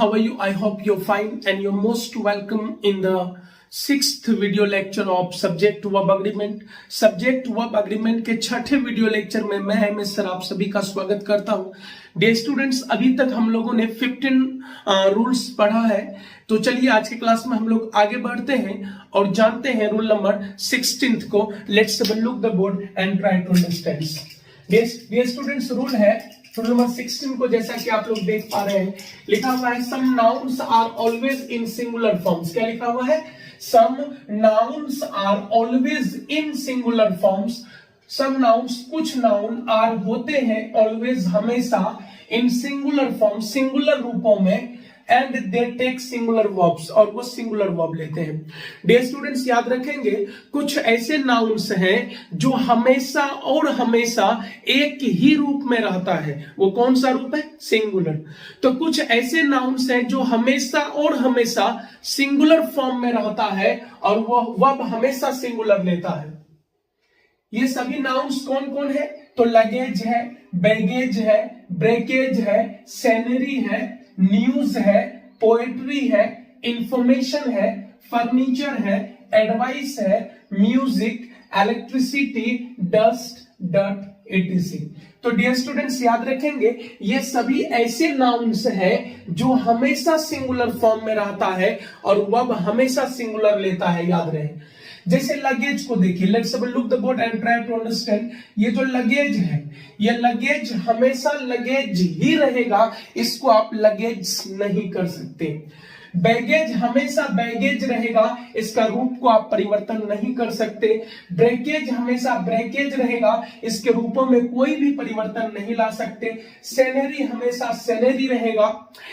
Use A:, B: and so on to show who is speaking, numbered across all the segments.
A: how are you? I hope you're fine and you're most welcome in the sixth video lecture of subject verb agreement. Subject verb agreement के छठे video lecture में मैं MS sir आप सभी का स्वागत करता हूं। डे स्टूडेंट्स, अभी तक हम लोगों ने 15 रूल्स पढ़ा है, तो चलिए आज के क्लास में हम लोग आगे बढ़ते हैं और जानते हैं रूल नंबर 16 को। Let's look the board and try to understand. Dear students, rule है रूल नंबर 16 को, जैसा कि आप लोग देख पा रहे हैं, लिखा हुआ है some nouns are always in singular forms. क्या लिखा हुआ है? Some nouns are always in singular forms. Some nouns, कुछ नाउन आर होते हैं ऑलवेज हमेशा इन सिंगुलर फॉर्म, सिंगुलर रूपों में, and they take singular verbs, और वो सिंगुलर वर्ब लेते हैं। डे स्टूडेंट्स, याद रखेंगे कुछ ऐसे नाउन्स हैं जो हमेशा और हमेशा एक ही रूप में रहता है। वो कौन सा रूप है? सिंगुलर। तो कुछ ऐसे नाउन्स हैं जो हमेशा और हमेशा सिंगुलर फॉर्म में रहता है और वो वर्ब हमेशा सिंगुलर लेता है। ये सभी नाउन्स कौन कौन है? तो लगेज है, बैगेज है, ब्रेकेज है, सैलरी है, न्यूज है, पोएट्री है, इंफॉर्मेशन है, फर्नीचर है, एडवाइस है, म्यूजिक, इलेक्ट्रिसिटी, डस्ट, डट, etc। तो डियर स्टूडेंट्स, याद रखेंगे ये सभी ऐसे नाउन्स हैं जो हमेशा सिंगुलर फॉर्म में रहता है और वर्ब हमेशा सिंगुलर लेता है। याद रहे, जैसे लगेज को देखिए, let's look the board and try to understand. ये जो लगेज है, ये लगेज हमेशा लगेज ही रहेगा, इसको आप लगेज नहीं कर सकते। बैगेज हमेशा बैगेज रहेगा, इसका रूप को आप परिवर्तन नहीं कर सकते। ब्रेकेज हमेशा ब्रेकेज रहेगा, इसके रूपों में कोई भी परिवर्तन नहीं ला सकते। सैलरी हमेशा सैलरी रहेगा,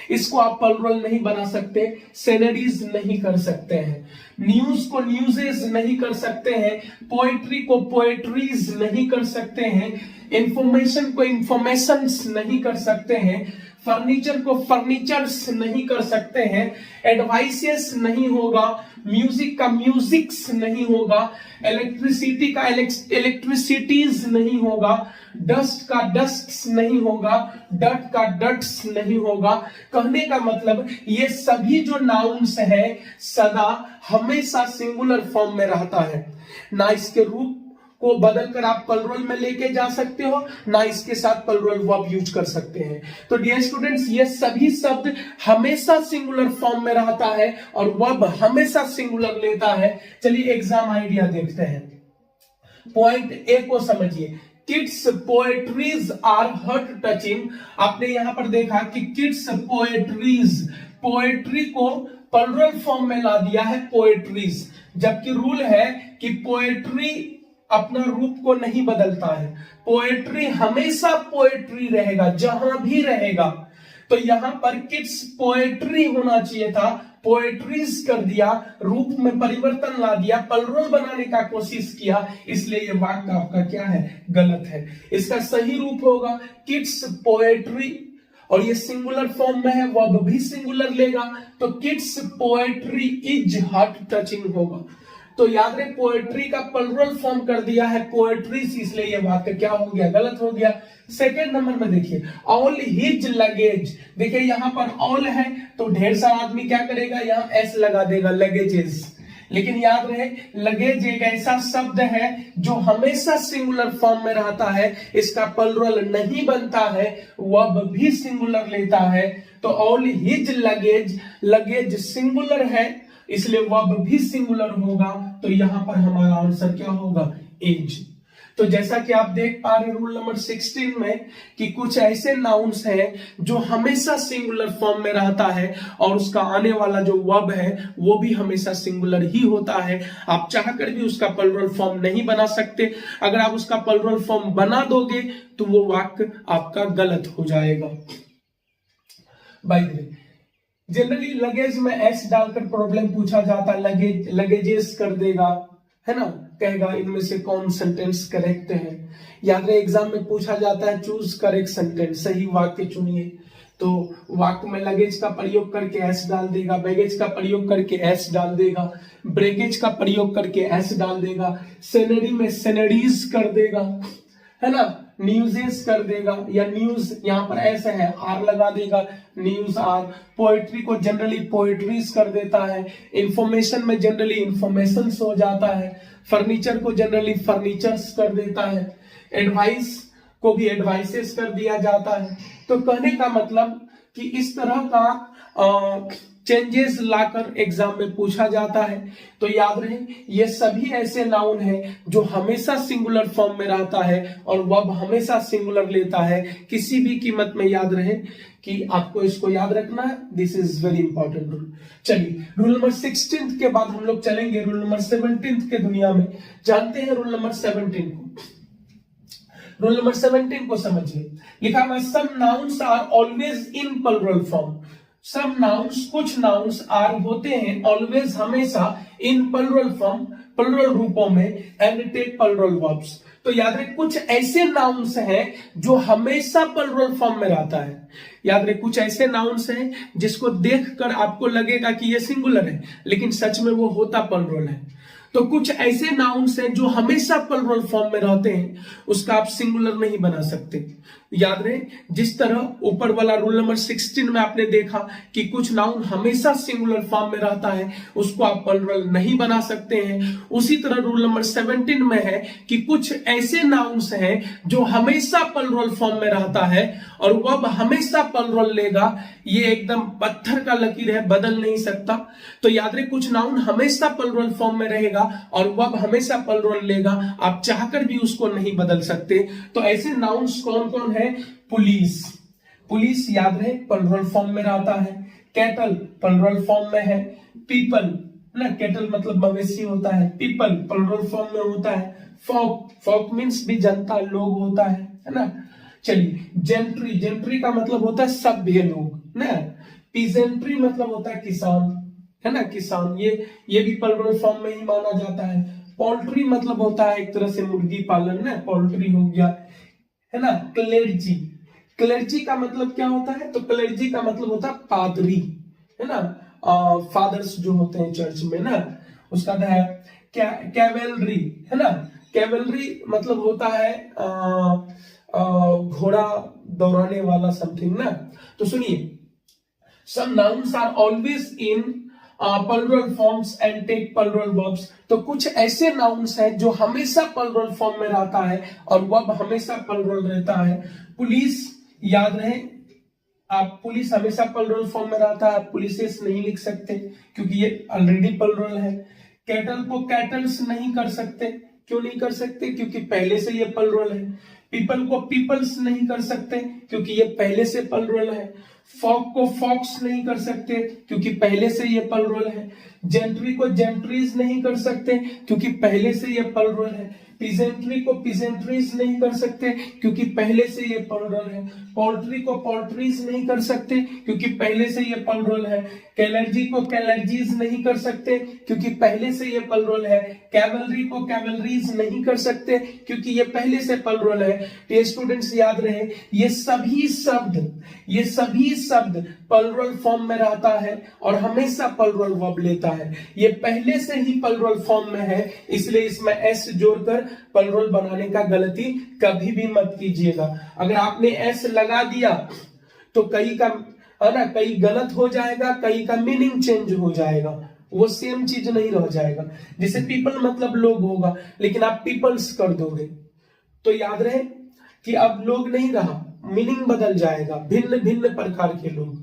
A: इसको आप प्लुरल नहीं बना सकते, सैलरीज नहीं कर सकते हैं। न्यूज को न्यूजेज नहीं कर सकते हैं, पोएट्री को पोएट्रीज नहीं कर सकते हैं, इंफॉर्मेशन को इंफॉर्मेशंस नहीं कर सकते हैं, फर्नीचर को फर्नीचर्स नहीं कर सकते हैं, एडवाइसेस नहीं होगा, म्यूजिक का म्यूजिक्स नहीं होगा, इलेक्ट्रिसिटी का इलेक्ट्रिसिटीज नहीं होगा, डस्ट का डस्ट्स नहीं होगा, डट का डट्स नहीं होगा। कहने का मतलब ये सभी जो नाउन्स है सदा हमेशा सिंगुलर फॉर्म में रहता है। ना इसके रूप को बदलकर आप प्लुरल में लेके जा सकते हो, ना इसके साथ प्लुरल वर्ब यूज कर सकते हैं। तो डियर स्टूडेंट्स, ये सभी शब्द हमेशा सिंगुलर फॉर्म में रहता है और वर्ब हमेशा सिंगुलर लेता है। चलिए एग्जाम आइडिया देखते हैं। पॉइंट ए को समझिए, kids poetries are heart touching. आपने यहां पर देखा कि किड्स पोएट्रीज, पोएट्री को प्लुरल फॉर्म में ला दिया है पोएट्रीज, जबकि रूल है कि पोएट्री अपना रूप को नहीं बदलता है। पोएट्री हमेशा पोएट्री रहेगा, जहां भी रहेगा। तो यहां पर किड्स पोएट्री होना चाहिए था, पोएट्रीज कर दिया, रूप में परिवर्तन ला दिया, प्लुरल बनाने का कोशिश किया, इसलिए ये वाक्य आपका क्या है? गलत है। इसका सही रूप होगा किड्स पोएट्री, और ये सिंगुलर फॉर्म में है, वर्ब भी सिंगुलर लेगा, तो kids poetry is heart touching होगा। तो याद रहे, पोएट्री का प्लुरल फॉर्म कर दिया है पोएट्रीज, इसलिए ये वाक्य क्या हो गया? गलत हो गया। सेकेंड नंबर में देखिए, ऑल हिज लगेज। देखिए यहां पर ऑल है तो ढेर सारा आदमी क्या करेगा? यहां एस लगा देगा, लगेजेस। लेकिन याद रहे, लगेज एक ऐसा शब्द है जो हमेशा सिंगुलर फॉर्म में रहता है, इसका प्लुरल नहीं बनता है, वर्ब भी सिंगुलर लेता है। तो all his luggage, luggage singular है, इसलिए वर्ब भी सिंगुलर होगा। तो यहां पर हमारा आंसर क्या होगा? इज। तो जैसा कि आप देख पा रहे रूल नंबर 16 में कि कुछ ऐसे नाउन्स हैं जो हमेशा सिंगुलर फॉर्म में रहता है और उसका आने वाला जो वर्ब है वो भी हमेशा सिंगुलर ही होता है। आप चाहकर भी उसका प्लुरल फॉर्म नहीं बना सकते। अगर आप उसका प्लुरल फॉर्म बना दोगे तो वो वाक्य आपका गलत हो जाएगा। By the way, generally luggage में एस डालकर प्रॉब्लम पूछा जाता है, लगेज लगेजेस कर देगा, है ना, कहेगा इनमें से कौन सेंटेंस करेक्ट है। याद रहे, एग्जाम में पूछा जाता है चूज करेक्ट सेंटेंस, सही वाक्य चुनिए। तो वाक्य में लगेज का प्रयोग करके एस डाल देगा, बैगेज का प्रयोग करके एस डाल देगा, ब्रेकेज का प्रयोग करके एस डाल देगा, सैलरी में सैलरीज कर देगा, है ना, न्यूजेस कर देगा, या न्यूज यहाँ पर ऐसा है आर लगा देगा, न्यूज आर। पोएट्री को जनरली पोएट्रीज कर देता है। इंफॉर्मेशन में जनरली इंफॉर्मेशन हो जाता है। फर्नीचर को जनरली फर्नीचर्स कर देता है। एडवाइस को भी एडवाइसेस कर दिया जाता है। तो कहने का मतलब कि इस तरह का चेंजेस लाकर एग्जाम में पूछा जाता है। तो याद रहे ये सभी ऐसे नाउन हैं जो हमेशा सिंगुलर फॉर्म में रहता है और वर्ब हमेशा सिंगुलर लेता है किसी भी कीमत में। याद रहे कि आपको इसको याद रखना है। This is very important rule. चलिए रूल नंबर 16 के बाद हम लोग चलेंगे रूल नंबर 17 के दुनिया में। जानते हैं रूल नंबर 17 को। रूल नंबर 17 को समझिए। लिखा हुआ some nouns are always in plural form. Some nouns, कुछ नाउन्स आर होते हैं ऑलवेज हमेशा इन प्लुरल फॉर्म, प्लुरल रूपों में, एंड टेक प्लुरल वर्ब्स। तो याद रहे कुछ ऐसे नाउन्स हैं जो हमेशा प्लुरल फॉर्म में रहता है। याद रहे कुछ ऐसे नाउन्स हैं जिसको देखकर आपको लगेगा कि ये सिंगुलर है लेकिन सच में वो होता प्लुरल है। तो कुछ ऐसे नाउन्स हैं जो हमेशा प्लुरल फॉर्म में रहते हैं, उसका आप सिंगुलर नहीं बना सकते। याद रहे जिस तरह ऊपर वाला रूल नंबर 16 में आपने देखा कि कुछ नाउन हमेशा सिंगुलर फॉर्म में रहता है, उसको आप प्लुरल नहीं बना सकते हैं। उसी तरह रूल नंबर 17 में है कि कुछ ऐसे नाउन्स हैं जो हमेशा प्लुरल फॉर्म में रहता है और वर्ब हमेशा प्लुरल लेगा। ये एकदम पत्थर का लकीर है, बदल नहीं सकता। तो याद रहे कुछ नाउन हमेशा प्लुरल फॉर्म में रहेगा और वर्ब हमेशा प्लुरल लेगा, आप चाहकर भी उसको नहीं बदल सकते। तो ऐसे नाउन्स कौन कौन है? पुलिस, पुलिस याद रहे प्लुरल फॉर्म में रहता है। कैटल प्लुरल फॉर्म में है। पीपल ना, कैटल मतलब मवेशी होता है, पीपल प्लुरल फॉर्म में होता है। फॉक, फॉक मीन्स भी जनता, लोग होता है ना। चलिए जेंट्री, जेंट्री का मतलब होता है सभ्य लोग ना। पीजेंट्री मतलब होता है किसान, है ना, किसान। ये भी प्लुरल फॉर्म में ही माना जाता है। पोल्ट्री मतलब होता है एक तरह से मुर्गी पालन ना, पोल्ट्री हो गया, है ना। क्लेर्जी, क्लेर्जी का मतलब क्या होता है? तो क्लेर्जी का मतलब होता है पादरी, है ना, फादर्स जो होते हैं चर्च में ना, उसका है। कैवेलरी, है ना, कैवेलरी मतलब होता है घोड़ा दौड़ाने वाला समथिंग ना। तो सुनिए some nouns are always in plural forms and take plural verbs। तो कुछ ऐसे nouns हैं जो हमेशा plural form में रहता है और verb हमेशा plural रहता है। पुलिस याद रहे आप, पुलिस हमेशा प्लुरल फॉर्म में रहता है, पुलिसेस नहीं लिख सकते क्योंकि ये ऑलरेडी प्लुरल है। कैटल को कैटल्स नहीं कर सकते, क्यों नहीं कर सकते? क्योंकि पहले से ये प्लुरल है। पीपल को पीपल्स नहीं कर सकते क्योंकि ये पहले से प्लुरल है। फॉक को फॉक्स नहीं कर सकते क्योंकि पहले से ये प्लुरल है। जेंट्री को जेंट्रीज नहीं कर सकते क्योंकि पहले से ये प्लुरल है। पीजेंट्री को पीजेंट्रीज नहीं कर सकते क्योंकि पहले से ये प्लुरल है। पोल्ट्री को पोल्ट्रीज नहीं कर सकते क्योंकि पहले से ये प्लुरल है। कैलर्जी को कैलर्जीज नहीं कर सकते क्योंकि पहले से ये प्लुरल है। कैवलरी को कैवलरीज नहीं कर सकते क्योंकि ये पहले से प्लुरल है। तो स्टूडेंट्स याद रहे ये सभी शब्द प्लुरल फॉर्म में रहता है और हमेशा प्लुरल वर्ब लेता है। ये पहले से ही प्लुरल फॉर्म में है, इसलिए इसमें एस जोड़कर प्लुरल बनाने का गलती कभी भी मत कीजिएगा। अगर आपने एस लगा दिया तो कई का, है ना, कई गलत हो जाएगा, कई का मीनिंग चेंज हो जाएगा, वो सेम चीज नहीं रह जाएगा। जैसे पीपल मतलब लोग होगा लेकिन आप पीपल्स कर दोगे तो याद रहे कि अब लोग नहीं रहा, मीनिंग बदल जाएगा। भिन्न भिन्न प्रकार के लोग,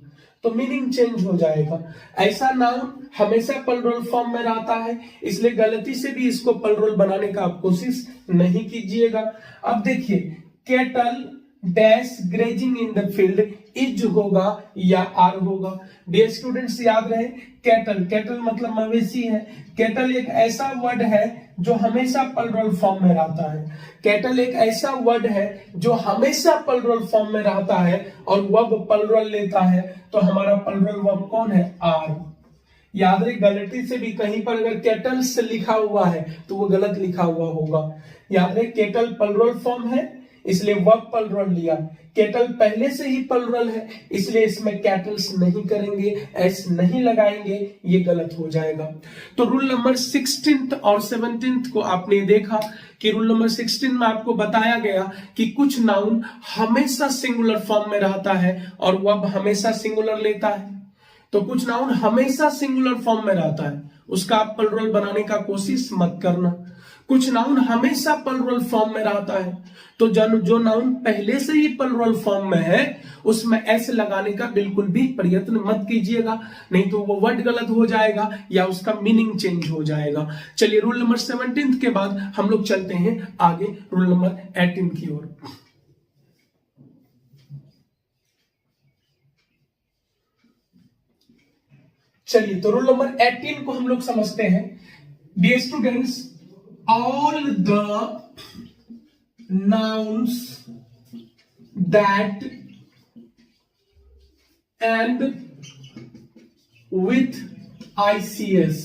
A: तो मीनिंग चेंज हो जाएगा। ऐसा नाउन हमेशा प्लुरल फॉर्म में रहता है, इसलिए गलती से भी इसको प्लुरल बनाने का आप कोशिश नहीं कीजिएगा। अब देखिए cattle dash grazing in the field, is होगा या आर होगा। डियर स्टूडेंट्स याद रहे कैटल, कैटल मतलब मवेशी है। कैटल एक ऐसा वर्ड है जो हमेशा प्लुरल फॉर्म में रहता है। कैटल एक ऐसा वर्ड है जो हमेशा प्लुरल फॉर्म में रहता है और वर्ब प्लुरल लेता है। तो हमारा प्लुरल वर्ब कौन है? आर। याद रहे गलती से भी कहीं पर अगर कैटल्स लिखा हुआ है तो वो गलत लिखा हुआ होगा। याद रहे कैटल प्लुरल फॉर्म है, इसलिए वर्ब प्लुरल लिया। केटल पहले से ही प्लुरल है, इसलिए इसमें कैटल्स नहीं करेंगे, एस नहीं लगाएंगे, ये गलत हो जाएगा। तो रूल नंबर 16 और 17 को आपने देखा कि रूल नंबर 16 में आपको बताया गया कि कुछ नाउन हमेशा सिंगुलर फॉर्म में रहता है और वर्ब हमेशा सिंगुलर लेता है। तो कुछ नाउन हमेशा सिंगुलर फॉर्म में रहता है, उसका आप प्लुरल बनाने का कोशिश मत करना। कुछ नाउन हमेशा प्लुरल फॉर्म में रहता है, तो जो नाउन पहले से ही प्लुरल फॉर्म में है उसमें एस लगाने का बिल्कुल भी प्रयत्न मत कीजिएगा, नहीं तो वो वर्ड गलत हो जाएगा या उसका मीनिंग चेंज हो जाएगा। चलिए रूल नंबर 17 के बाद हम लोग चलते हैं आगे रूल नंबर 18 की ओर। चलिए तो रूल नंबर 18 को हम लोग समझते हैं। Dear students, all the nouns that end with ICS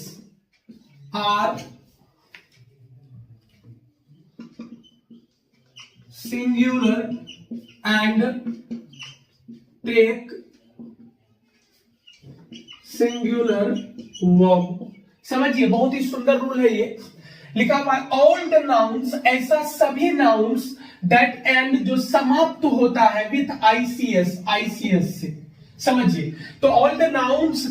A: are singular and take singular verb। समझिए, बहुत ही सुंदर रूल है ये। लिखा हुआ है ऑल द नाउन्स, ऐसा सभी नाउन्स दैट एंड जो समाप्त होता है विथ आईसीएस, आईसीएस से। समझिए, तो all the nouns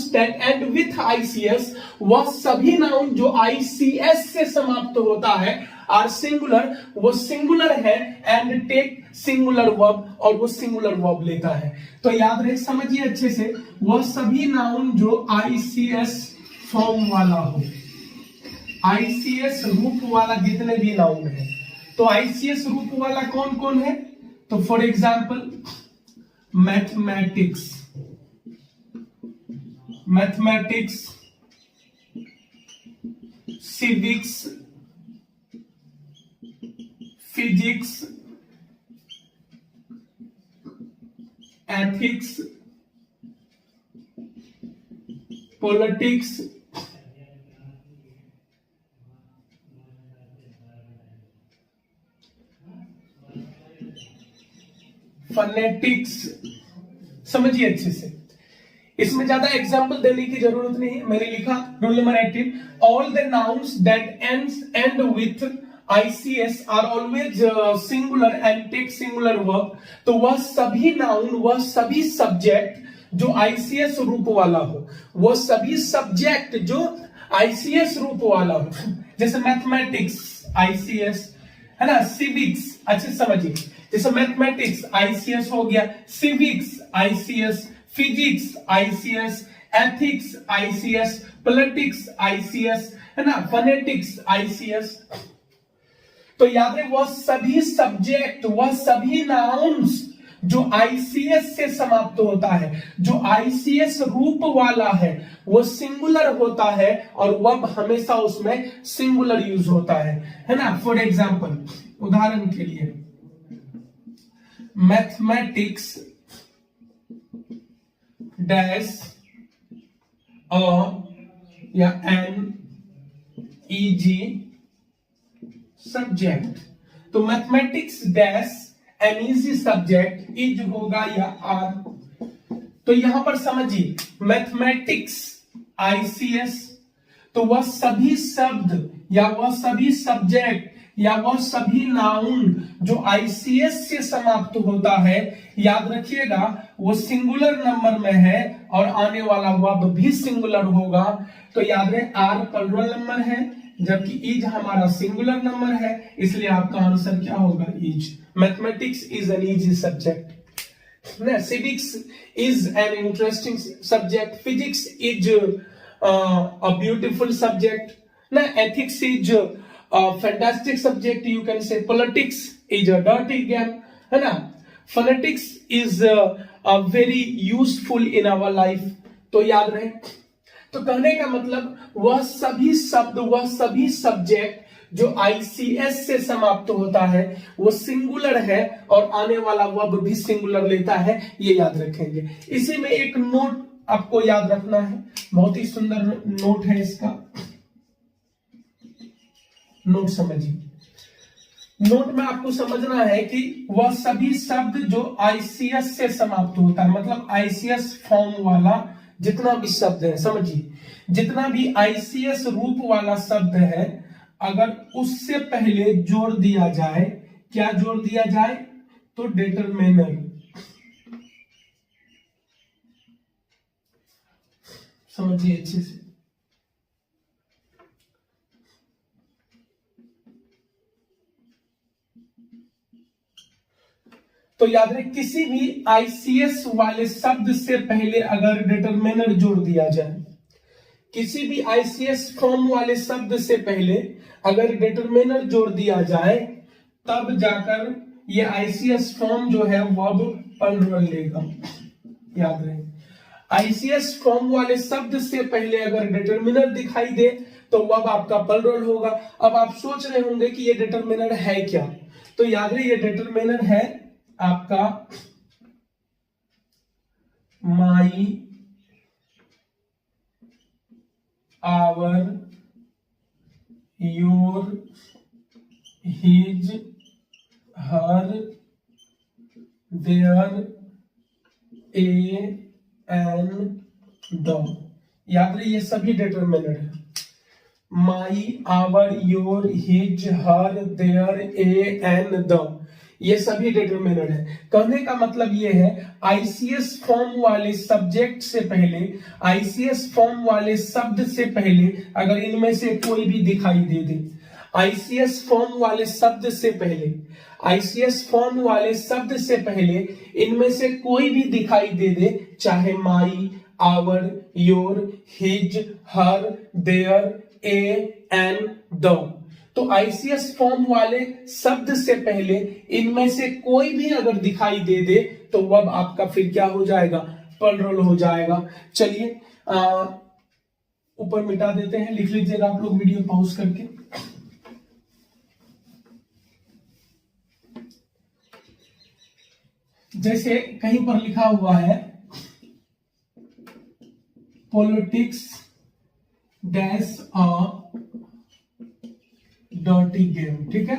A: that end with ICS, वह सभी नाउन जो आईसीएस से समाप्त होता है, आर सिंगुलर, वो सिंगुलर है, एंड टेक सिंगुलर वर्ब, और वो सिंगुलर वर्ब लेता है। तो याद रहे, समझिए अच्छे से, वह सभी नाउन जो आईसीएस फॉर्म वाला हो, आईसीएस रूप वाला जितने भी नाउन है। तो आईसीएस रूप वाला कौन कौन है? तो for example mathematics, civics, physics, ethics, politics, fanatics. समझिए अच्छे से, इसमें ज्यादा एग्जांपल देने की जरूरत नहीं है। मैंने लिखा rule number 18, all the nouns that end with ICS are always singular and take singular verb. तो वह सभी नाउन, वह सभी सब्जेक्ट जो आईसीएस रूप वाला हो, वह सभी सब्जेक्ट जो आईसीएस रूप वाला हो, जैसे मैथमेटिक्स आईसीएस है ना, सिविक्स, अच्छे समझिए, जैसे मैथमेटिक्स आईसीएस हो गया, civics ICS, physics ICS, ethics ICS, politics ICS, है ना, फोनेटिक्स आईसीएस। तो याद रहे, वह सभी सब्जेक्ट, वह सभी नाउन्स जो आईसीएस से समाप्त होता है, जो आईसीएस रूप वाला है, वो सिंगुलर होता है और वर्ब हमेशा उसमें सिंगुलर यूज होता है ना। फॉर एग्जाम्पल, उदाहरण के लिए मैथमेटिक्स डैश या एन ईजी सब्जेक्ट। तो mathematics dash an easy subject, is होगा या आर। तो यहां पर समझिए, मैथमेटिक्स आईसीएस, तो वह सभी शब्द या वह सभी सब्जेक्ट या वह सभी नाउन जो आईसीएस से समाप्त होता है, याद रखिएगा वो सिंगुलर नंबर में है और आने वाला वर्ब भी सिंगुलर होगा। तो याद रहे, आर प्लुरल नंबर है जबकि इज हमारा सिंगुलर नंबर है, इसलिए आपका आंसर क्या होगा? Is. Mathematics is an easy subject, civics is an interesting subject, physics is a beautiful subject, na ethics is a fantastic subject, you can say politics is a dirty game, है ना, phonetics is a very useful in our life। तो याद रहे, तो कहने का मतलब वह सभी शब्द, वह सभी सब्जेक्ट जो आईसीएस से समाप्त होता है वो सिंगुलर है और आने वाला वर्ब भी सिंगुलर लेता है, ये याद रखेंगे। इसी में एक नोट आपको याद रखना है, बहुत ही सुंदर नोट है इसका, नोट समझिए। नोट में आपको समझना है कि वह सभी शब्द जो आईसीएस से समाप्त होता है, मतलब आईसीएस फॉर्म वाला जितना भी शब्द है, समझिए, जितना भी आईसीएस रूप वाला शब्द है, अगर उससे पहले जोड़ दिया जाए, क्या जोड़ दिया जाए, तो डिटरमिनर। समझिए अच्छे से। तो याद रहे, किसी भी आईसीएस वाले शब्द से पहले अगर डिटरमिनर जोड़ दिया जाए, किसी भी आईसीएस फॉर्म वाले शब्द से पहले अगर डिटरमिनर जोड़ दिया जाए, तब जाकर ये आईसीएस फॉर्म जो है वो अब प्लुरल लेगा। याद रहे, आईसीएस फॉर्म वाले शब्द से पहले अगर डिटरमिनर दिखाई दे तो वो अब आपका प्लुरल होगा। अब आप सोच रहे होंगे कि ये डिटरमिनर है क्या, तो याद रहे, ये डिटरमिनर है आपका my, our, your, his, her, their, a, an, the. याद रहे, ये सभी डिटरमिनर है। My, our, your, his, her, their, a, an, the, ये सभी डिटरमिनर है। कहने का मतलब ये है, आईसीएस फॉर्म वाले सब्जेक्ट से पहले, आईसीएस फॉर्म वाले शब्द से पहले अगर इनमें से कोई भी दिखाई दे दे, आईसीएस फॉर्म वाले शब्द से पहले, आईसीएस फॉर्म वाले शब्द से पहले इनमें से कोई भी दिखाई दे दे, चाहे my, our, your, his, her, their, a, an, the, तो आईसीएस फॉर्म वाले शब्द से पहले इनमें से कोई भी अगर दिखाई दे दे तो वह आपका फिर क्या हो जाएगा, प्लुरल हो जाएगा। चलिए ऊपर मिटा देते हैं, लिख लीजिएगा आप लोग वीडियो पॉज करके। जैसे कहीं पर लिखा हुआ है politics dash a dirty game, ठीक है।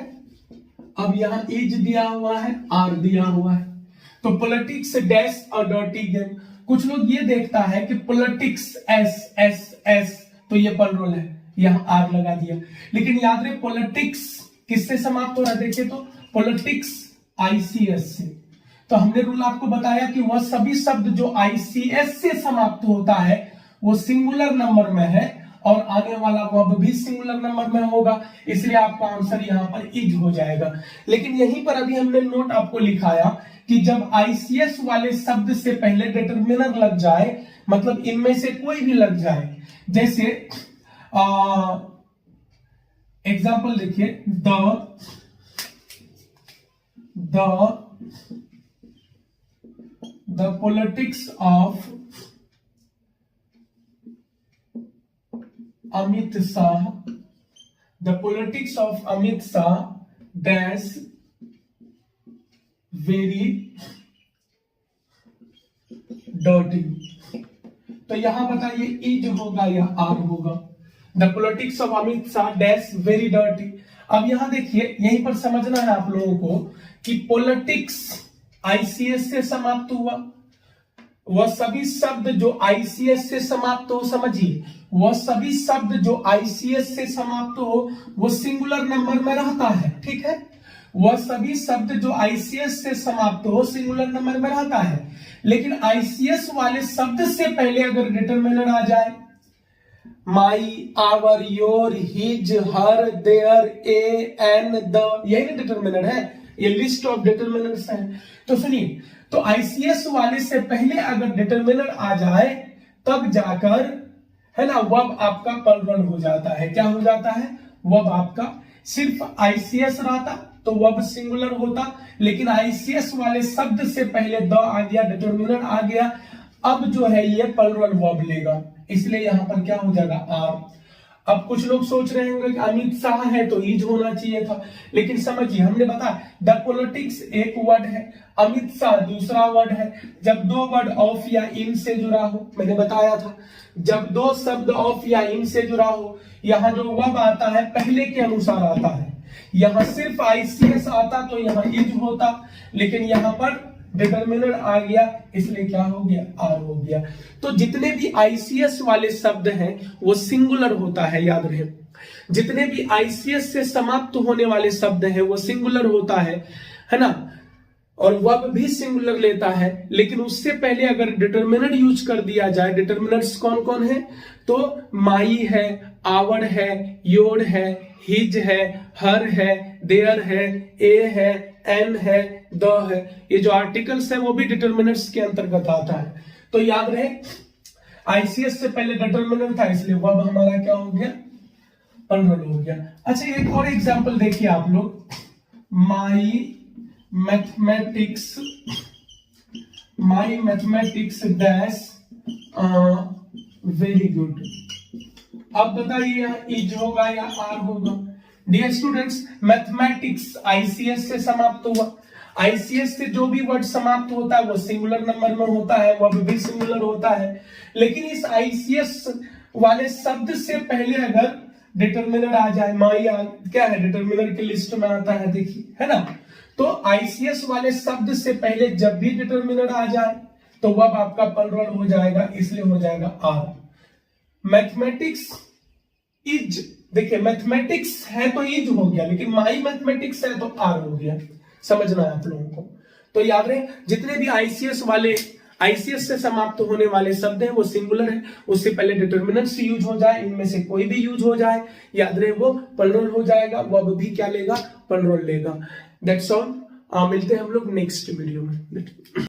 A: अब यहां एज दिया हुआ है, आर दिया हुआ है, तो पॉलिटिक्स डैश और डर्टी गेम। कुछ लोग ये देखता है कि पॉलिटिक्स एस एस एस, तो ये प्लुरल है, यहां आर लगा दिया। लेकिन याद रहे, पॉलिटिक्स किससे समाप्त हो रहा है, देखिए तो पॉलिटिक्स आईसीएस से। तो हमने रूल आपको बताया कि वह सभी शब्द जो आईसीएस से समाप्त होता है वो सिंगुलर नंबर में है, और आने वाला वर्ब भी सिंगुलर नंबर में होगा, इसलिए आपका आंसर यहां पर इज हो जाएगा। लेकिन यहीं पर अभी हमने नोट आपको लिखाया कि जब आईसीएस वाले शब्द से पहले डिटरमिनर लग जाए, मतलब इनमें से कोई भी लग जाए, जैसे एग्जाम्पल देखिए, the politics of Amit Shah, the politics of Amit Shah dash very dirty। तो यहां बताइए इज होगा या आर होगा, the politics of Amit Shah dash very dirty. अब यहां देखिए, यहीं पर समझना है आप लोगों को कि पॉलिटिक्स आईसीएस से समाप्त हुआ, वह सभी शब्द जो आईसीएस से समाप्त हो, समझिए, वह सभी शब्द जो आईसीएस से समाप्त हो वो सिंगुलर नंबर में रहता है, ठीक है। वह सभी शब्द जो आईसीएस से समाप्त हो सिंगुलर नंबर में रहता है, लेकिन आईसीएस वाले शब्द से पहले अगर डिटरमिनर आ जाए, my, our, your, his, her, their, a, an, the, यही डिटरमिनर है, ये लिस्ट ऑफ डिटरमिनर्स हैं। तो सुनिए, तो आईसीएस वाले से पहले अगर डिटरमिनर आ जाए तब जाकर, है ना, वर्ब आपका प्लुरल हो जाता है। क्या हो जाता है, वर्ब आपका, सिर्फ आईसीएस रहता तो वर्ब सिंगुलर होता, लेकिन आईसीएस वाले शब्द से पहले द आ गया, डिटरमिनर आ गया, अब जो है ये प्लुरल वर्ब लेगा, इसलिए यहां पर क्या हो जाएगा, आर। अब कुछ लोग सोच रहे होंगे कि अमित शाह है तो इज होना चाहिए था, लेकिन समझिए हमने बताया द पॉलिटिक्स एक वर्ड है, अमित शाह दूसरा वर्ड है। जब दो वर्ड ऑफ या इन से जुड़ा हो, मैंने बताया था जब दो शब्द ऑफ या इन से जुड़ा हो, यहाँ जो वर्ब आता है पहले के अनुसार आता है। यहाँ सिर्फ आईसीएस आता तो यहाँ इज होता, लेकिन यहाँ पर डिटर्मिनर आ गया इसलिए क्या हो गया, आर हो गया। तो जितने भी आईसीएस वाले शब्द हैं वो सिंगुलर होता है, याद रहे। जितने भी आईसीएस से समाप्त होने वाले शब्द हैं वो सिंगुलर होता है ना, और वर्ब भी सिंगुलर लेता है। लेकिन उससे पहले अगर डिटर्मिनर यूज कर दिया जाए, डिटर्मिनर्स कौन कौन है, तो माई है, आवर है, योर है, हिज है, हर है, देयर है, ए है, एन है, द है। ये जो आर्टिकल्स है वो भी डिटर्मिनर्स के अंतर्गत आता है। तो याद रहे आईसीएस से पहले डिटर्मिनर था इसलिए वर्ब हमारा क्या हो गया, प्लूरल हो गया। अच्छा एक और एग्जांपल देखिए आप लोग, माई मैथमेटिक्स डैश वेरी गुड। अब बताइए यहाँ इज होगा या आर होगा। डियर स्टूडेंट्स, मैथमेटिक्स आईसीएस से समाप्त हुआ। आईसीएस से जो भी वर्ड समाप्त होता है वो सिंगुलर नंबर में होता है, वह भी सिंगुलर होता है। लेकिन इस आईसीएस वाले शब्द से पहले अगर डिटर्मिनर आ जाए, माई क्या है डिटर्मिनर की लिस्ट में आता है, देखिए है ना। तो आईसीएस वाले शब्द से पहले जब भी डिटर्मिनर आ जाए तो वह आपका प्लूरल हो जाएगा, इसलिए हो जाएगा आर। मैथमेटिक्स इज, देखिए मैथमेटिक्स है तो इज हो गया, लेकिन माई मैथमेटिक्स है तो आर हो गया। समझना है आप लोगों को। तो याद रहे जितने भी आईसीएस से समाप्त होने वाले शब्द हैं वो सिंगुलर है, उससे पहले डिटर्मिनर से यूज हो जाए, इनमें से कोई भी यूज हो जाए, याद रहे वो प्लूरल हो जाएगा, वो भी क्या लेगा, प्लूरल लेगा। That's all. मिलते हैं हम लोग नेक्स्ट वीडियो में।